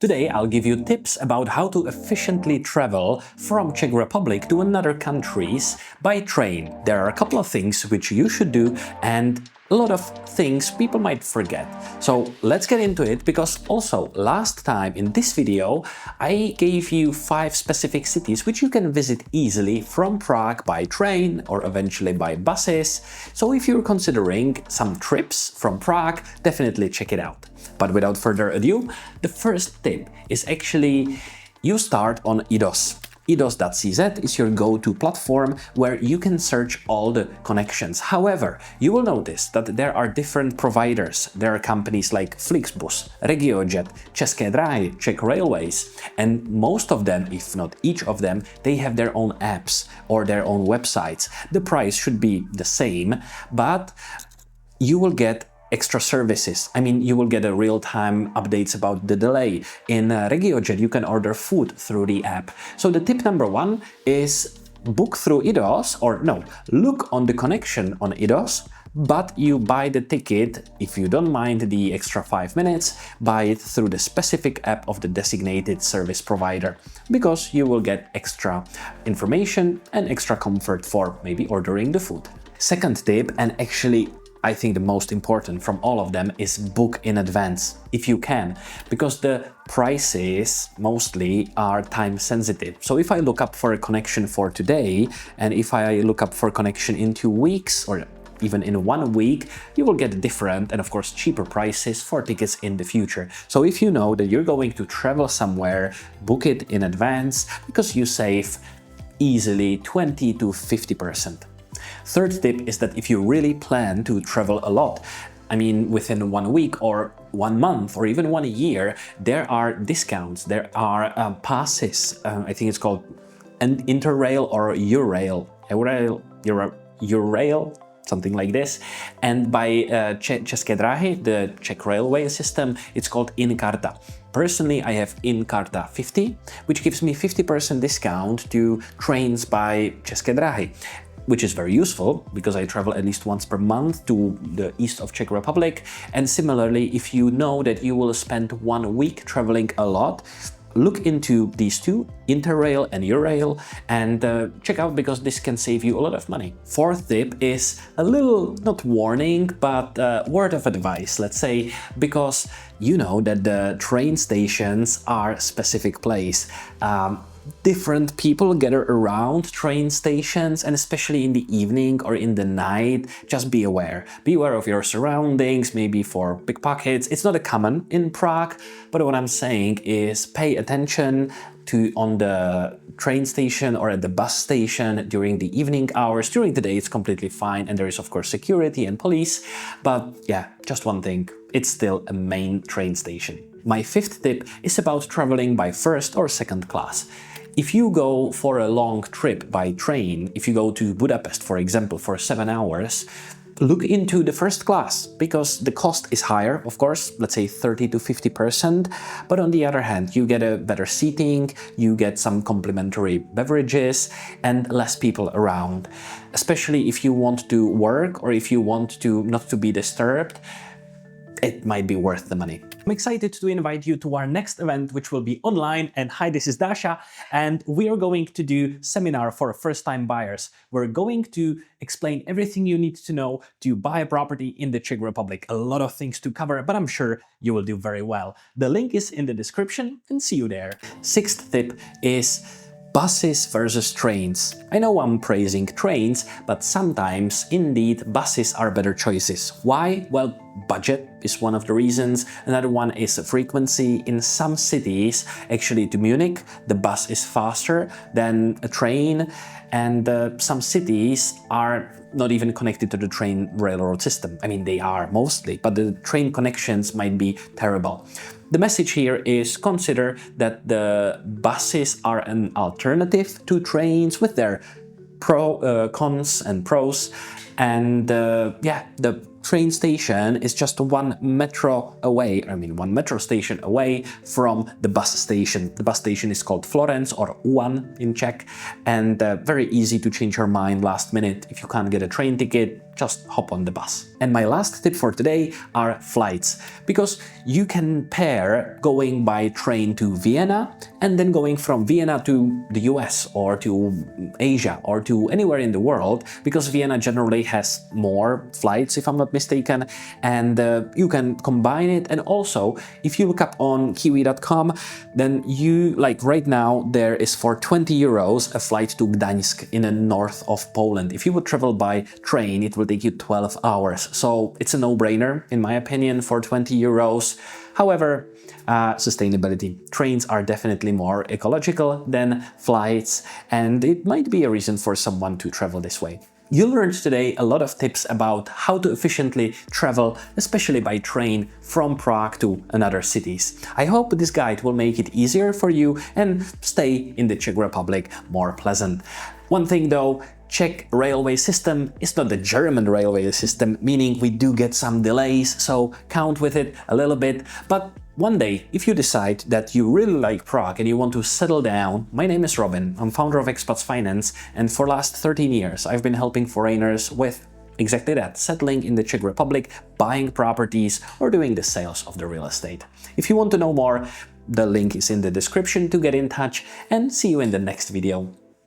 Today I'll give you tips about how to efficiently travel from Czech Republic to another countries by train. There are a couple of things which you should do and a lot of things people might forget. So let's get into it, because also last time in this video I gave you 5 specific cities which you can visit easily from Prague by train or eventually by buses. So if you're considering some trips from Prague, definitely check it out. But without further ado, the first tip is actually you start on IDOS. IDOS.cz is your go-to platform where you can search all the connections. However, you will notice that there are different providers. There are companies like Flixbus, RegioJet, České dráhy, Czech Railways, and most of them, if not each of them, they have their own apps or their own websites. The price should be the same, but you will get extra services. I mean, you will get a real-time updates about the delay. In RegioJet, you can order food through the app. So the tip number 1 is book through IDOS, or no, look on the connection on IDOS, but you buy the ticket, if you don't mind the extra 5 minutes, buy it through the specific app of the designated service provider, because you will get extra information and extra comfort for maybe ordering the food. Second tip, and actually I think the most important from all of them, is book in advance, if you can, because the prices mostly are time sensitive. So if I look up for a connection for today, and if I look up for a connection in 2 weeks, or even in 1 week, you will get different and of course cheaper prices for tickets in the future. So if you know that you're going to travel somewhere, book it in advance, because you save easily 20 to 50%. Third tip is that if you really plan to travel a lot, I mean within 1 week or 1 month or even 1 year, there are discounts, there are passes, I think it's called an Interrail or Eurail, something like this. And by České dráhy, the Czech railway system, it's called InKarta. Personally, I have InKarta 50, which gives me 50% discount to trains by České dráhy, which is very useful because I travel at least once per month to the east of Czech Republic. And similarly, if you know that you will spend 1 week traveling a lot, look into these two, Interrail and Eurail, and check out, because this can save you a lot of money. Fourth tip is a little, not warning, but word of advice, let's say, because you know that the train stations are a specific place. Different people gather around train stations, and especially in the evening or in the night, just be aware. Be aware of your surroundings, maybe for pickpockets. It's not a common in Prague, but what I'm saying is pay attention to on the train station or at the bus station during the evening hours. During the day it's completely fine, and there is of course security and police, but yeah, just one thing, it's still a main train station. My fifth tip is about traveling by first or second class. If you go for a long trip by train, if you go to Budapest, for example, for 7 hours, look into the first class, because the cost is higher, of course, let's say 30 to 50%, but on the other hand, you get a better seating, you get some complimentary beverages and less people around. Especially if you want to work or if you want to not to be disturbed, it might be worth the money. I'm excited to invite you to our next event, which will be online. And hi, this is Dasha, and we are going to do seminar for first-time buyers. We're going to explain everything you need to know to buy a property in the Czech Republic. A lot of things to cover, but I'm sure you will do very well. The link is in the description, and see you there. Sixth tip is buses versus trains. I know I'm praising trains, but sometimes indeed buses are better choices. Why? Well, budget is one of the reasons. Another one is frequency. In some cities, actually to Munich, the bus is faster than a train, and some cities are not even connected to the train railroad system. I mean, they are mostly, but the train connections might be terrible. The message here is consider that the buses are an alternative to trains with their cons and pros, and yeah, the train station is just 1 metro away, I mean 1 metro station away from the bus station. The bus station is called Florence, or One in Czech, and very easy to change your mind last minute. If you can't get a train ticket, just hop on the bus. And my last tip for today are flights, because you can pair going by train to Vienna and then going from Vienna to the US or to Asia or to anywhere in the world, because Vienna generally has more flights, if I'm not mistaken, and you can combine it. And also, if you look up on kiwi.com, then you, like right now, there is for 20 euros a flight to Gdańsk in the north of Poland. If you would travel by train, it will take you 12 hours. So it's a no-brainer, in my opinion, for 20 euros. However, sustainability. Trains are definitely more ecological than flights, and it might be a reason for someone to travel this way. You learned today a lot of tips about how to efficiently travel, especially by train, from Prague to another cities. I hope this guide will make it easier for you and stay in the Czech Republic more pleasant. One thing though, Czech railway system is not the German railway system, meaning we do get some delays, so count with it a little bit. But one day, if you decide that you really like Prague and you want to settle down, my name is Robin, I'm founder of Expats Finance, and for the last 13 years I've been helping foreigners with exactly that, settling in the Czech Republic, buying properties or doing the sales of the real estate. If you want to know more, the link is in the description to get in touch, and see you in the next video.